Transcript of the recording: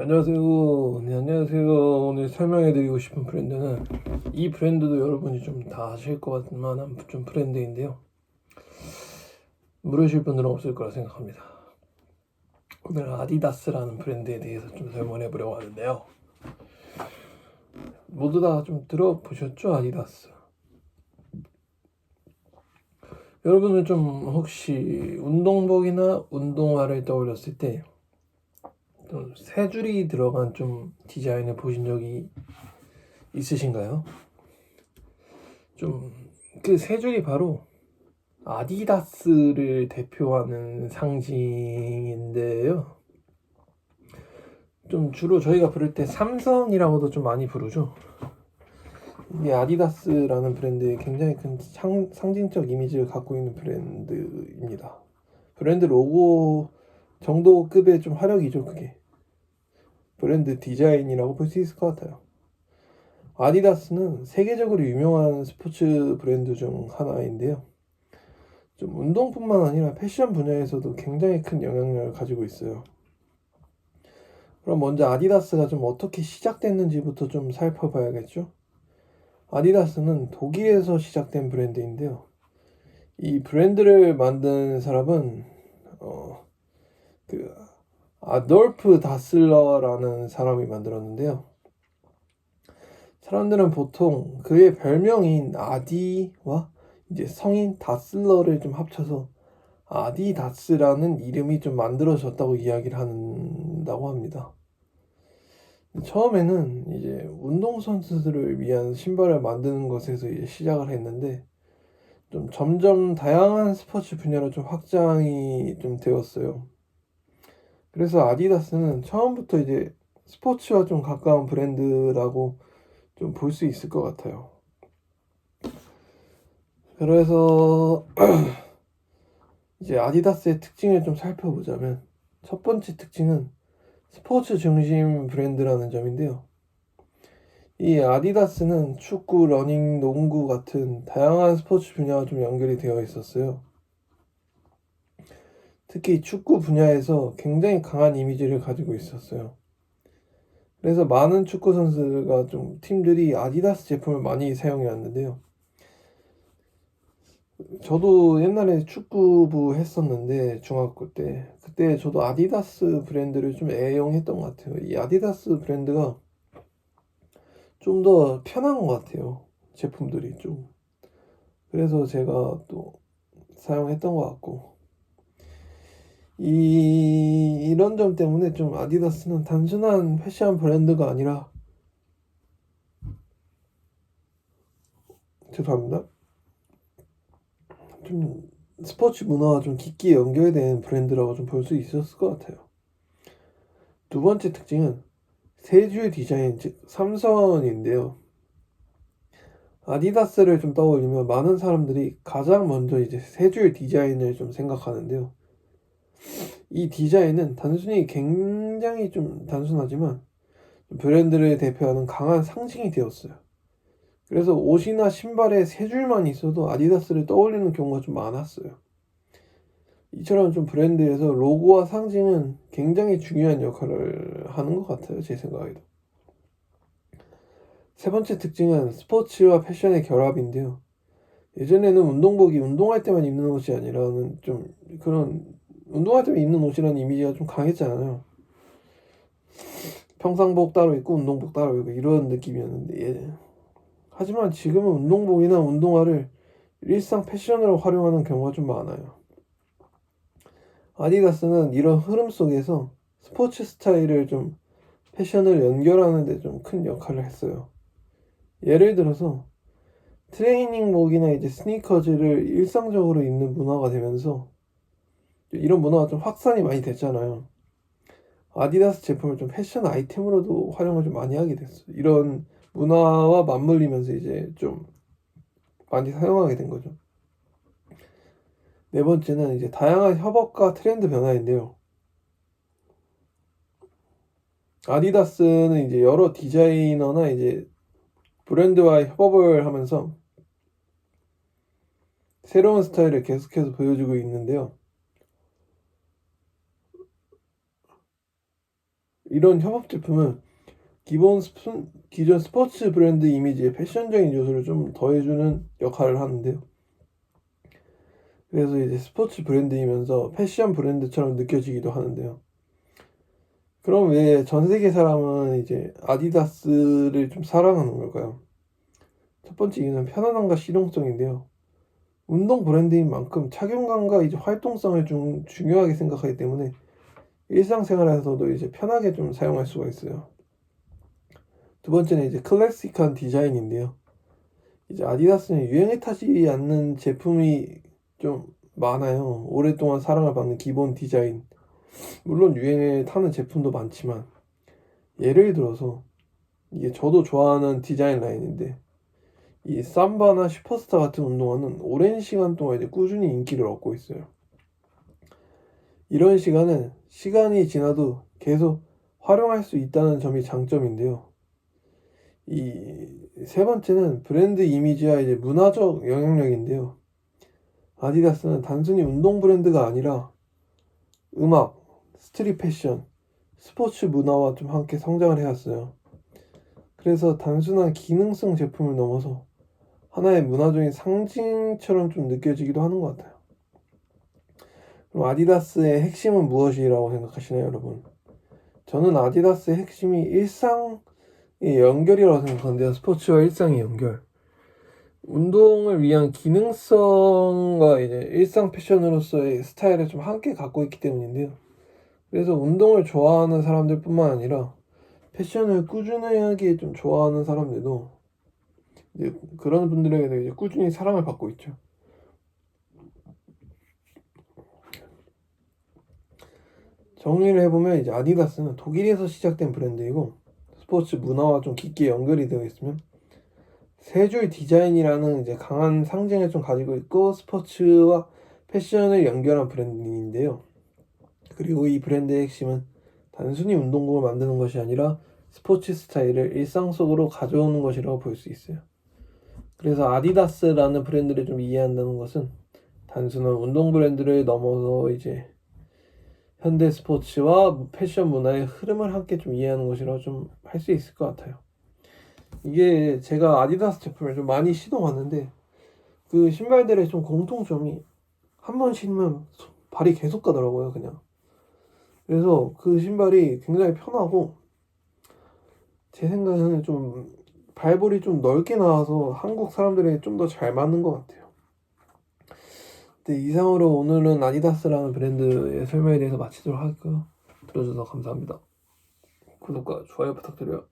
안녕하세요. 네, 안녕하세요. 오늘 설명해드리고 싶은 브랜드는 이 브랜드도 여러분이 좀 다 아실 것 같은 만한 좀 브랜드인데요. 모르실 분들은 없을 거라 생각합니다. 오늘 아디다스라는 브랜드에 대해서 좀 설명해 보려고 하는데요. 모두 다 좀 들어보셨죠? 아디다스. 여러분은 좀 혹시 운동복이나 운동화를 떠올렸을 때 좀 세 줄이 들어간 좀 디자인을 보신 적이 있으신가요? 좀 그 세 줄이 바로 아디다스를 대표하는 상징인데요. 좀 주로 저희가 부를 때 삼성이라고도 좀 많이 부르죠. 이게 아디다스라는 브랜드의 굉장히 큰 상징적 이미지를 갖고 있는 브랜드입니다. 브랜드 로고 정도급의 좀 화력이죠, 그게. 브랜드 디자인이라고 볼 수 있을 것 같아요. 아디다스는 세계적으로 유명한 스포츠 브랜드 중 하나인데요. 좀 운동뿐만 아니라 패션 분야에서도 굉장히 큰 영향력을 가지고 있어요. 그럼 먼저 아디다스가 좀 어떻게 시작됐는지부터 좀 살펴봐야겠죠? 아디다스는 독일에서 시작된 브랜드인데요. 이 브랜드를 만든 사람은 그 아돌프 다슬러라는 사람이 만들었는데요. 사람들은 보통 그의 별명인 아디와 이제 성인 다슬러를 좀 합쳐서 아디다스라는 이름이 좀 만들어졌다고 이야기를 한다고 합니다. 처음에는 이제 운동선수들을 위한 신발을 만드는 것에서 이제 시작을 했는데 좀 점점 다양한 스포츠 분야로 좀 확장이 좀 되었어요. 그래서 아디다스는 처음부터 이제 스포츠와 좀 가까운 브랜드라고 좀 볼 수 있을 것 같아요. 그래서 이제 아디다스의 특징을 좀 살펴보자면 첫 번째 특징은 스포츠 중심 브랜드라는 점인데요. 이 아디다스는 축구, 러닝, 농구 같은 다양한 스포츠 분야와 좀 연결이 되어 있었어요. 특히 축구 분야에서 굉장히 강한 이미지를 가지고 있었어요. 그래서 많은 축구 선수가 좀 팀들이 아디다스 제품을 많이 사용해 왔는데요. 저도 옛날에 축구부 했었는데 중학교 때 그때 저도 아디다스 브랜드를 좀 애용했던 것 같아요. 이 아디다스 브랜드가 좀 더 편한 것 같아요. 제품들이 좀. 그래서 제가 또 사용했던 것 같고 이런 점 때문에 좀 아디다스는 단순한 패션 브랜드가 아니라 죄송합니다. 좀 스포츠 문화와 좀 깊게 연결된 브랜드라고 좀 볼 수 있었을 것 같아요. 두 번째 특징은 세 줄 디자인, 즉 삼선인데요. 아디다스를 좀 떠올리면 많은 사람들이 가장 먼저 이제 세 줄 디자인을 좀 생각하는데요. 이 디자인은 단순히 굉장히 좀 단순하지만 브랜드를 대표하는 강한 상징이 되었어요. 그래서 옷이나 신발에 세 줄만 있어도 아디다스를 떠올리는 경우가 좀 많았어요. 이처럼 좀 브랜드에서 로고와 상징은 굉장히 중요한 역할을 하는 것 같아요. 제 생각에도. 세 번째 특징은 스포츠와 패션의 결합인데요. 예전에는 운동복이 운동할 때만 입는 옷이 아니라는 좀 그런 운동할 때만 입는 옷이라는 이미지가 좀 강했잖아요. 평상복 따로 입고 운동복 따로 입고 이런 느낌이었는데 하지만 지금은 운동복이나 운동화를 일상 패션으로 활용하는 경우가 좀 많아요. 아디다스는 이런 흐름 속에서 스포츠 스타일을 좀 패션을 연결하는 데 좀 큰 역할을 했어요. 예를 들어서 트레이닝복이나 이제 스니커즈를 일상적으로 입는 문화가 되면서 이런 문화가 좀 확산이 많이 됐잖아요. 아디다스 제품을 좀 패션 아이템으로도 활용을 좀 많이 하게 됐어요. 이런 문화와 맞물리면서 이제 좀 많이 사용하게 된 거죠. 네 번째는 이제 다양한 협업과 트렌드 변화인데요. 아디다스는 이제 여러 디자이너나 이제 브랜드와 협업을 하면서 새로운 스타일을 계속해서 보여주고 있는데요. 이런 협업 제품은 기존 스포츠 브랜드 이미지에 패션적인 요소를 좀 더해주는 역할을 하는데요. 그래서 이제 스포츠 브랜드이면서 패션 브랜드처럼 느껴지기도 하는데요. 그럼 왜 전 세계 사람은 이제 아디다스를 좀 사랑하는 걸까요? 첫 번째 이유는 편안함과 실용성인데요. 운동 브랜드인 만큼 착용감과 이제 활동성을 좀 중요하게 생각하기 때문에 일상생활에서도 이제 편하게 좀 사용할 수가 있어요. 두 번째는 이제 클래식한 디자인인데요. 이제 아디다스는 유행에 타지 않는 제품이 좀 많아요. 오랫동안 사랑을 받는 기본 디자인. 물론 유행에 타는 제품도 많지만 예를 들어서 이게 저도 좋아하는 디자인 라인인데 이 삼바나 슈퍼스타 같은 운동화는 오랜 시간 동안 이제 꾸준히 인기를 얻고 있어요. 이런 시간이 지나도 계속 활용할 수 있다는 점이 장점인데요. 이 세 번째는 브랜드 이미지와 이제 문화적 영향력인데요. 아디다스는 단순히 운동 브랜드가 아니라 음악, 스트릿 패션, 스포츠 문화와 좀 함께 성장을 해왔어요. 그래서 단순한 기능성 제품을 넘어서 하나의 문화적인 상징처럼 좀 느껴지기도 하는 것 같아요. 그럼 아디다스의 핵심은 무엇이라고 생각하시나요, 여러분? 저는 아디다스의 핵심이 일상의 연결이라고 생각하는데요. 스포츠와 일상의 연결. 운동을 위한 기능성과 이제 일상 패션으로서의 스타일을 좀 함께 갖고 있기 때문인데요. 그래서 운동을 좋아하는 사람들뿐만 아니라 패션을 꾸준하게 좀 좋아하는 사람들도 이제 그런 분들에게 이제 꾸준히 사랑을 받고 있죠. 정리를 해보면 이제 아디다스는 독일에서 시작된 브랜드이고 스포츠 문화와 좀 깊게 연결이 되어 있으면 세 줄 디자인이라는 이제 강한 상징을 좀 가지고 있고 스포츠와 패션을 연결한 브랜드인데요. 그리고 이 브랜드의 핵심은 단순히 운동복을 만드는 것이 아니라 스포츠 스타일을 일상 속으로 가져오는 것이라고 볼 수 있어요. 그래서 아디다스라는 브랜드를 좀 이해한다는 것은 단순한 운동 브랜드를 넘어서 이제 현대 스포츠와 패션 문화의 흐름을 함께 좀 이해하는 것이라고 좀 할 수 있을 것 같아요. 이게 제가 아디다스 제품을 좀 많이 신어봤는데 그 신발들의 좀 공통점이 한 번 신으면 발이 계속 가더라고요, 그냥. 그래서 그 신발이 굉장히 편하고 제 생각에는 좀 발볼이 좀 넓게 나와서 한국 사람들에게 좀 더 잘 맞는 것 같아요. 네, 이상으로 오늘은 아디다스라는 브랜드의 설명에 대해서 마치도록 하고요. 들어주셔서 감사합니다. 구독과 좋아요 부탁드려요.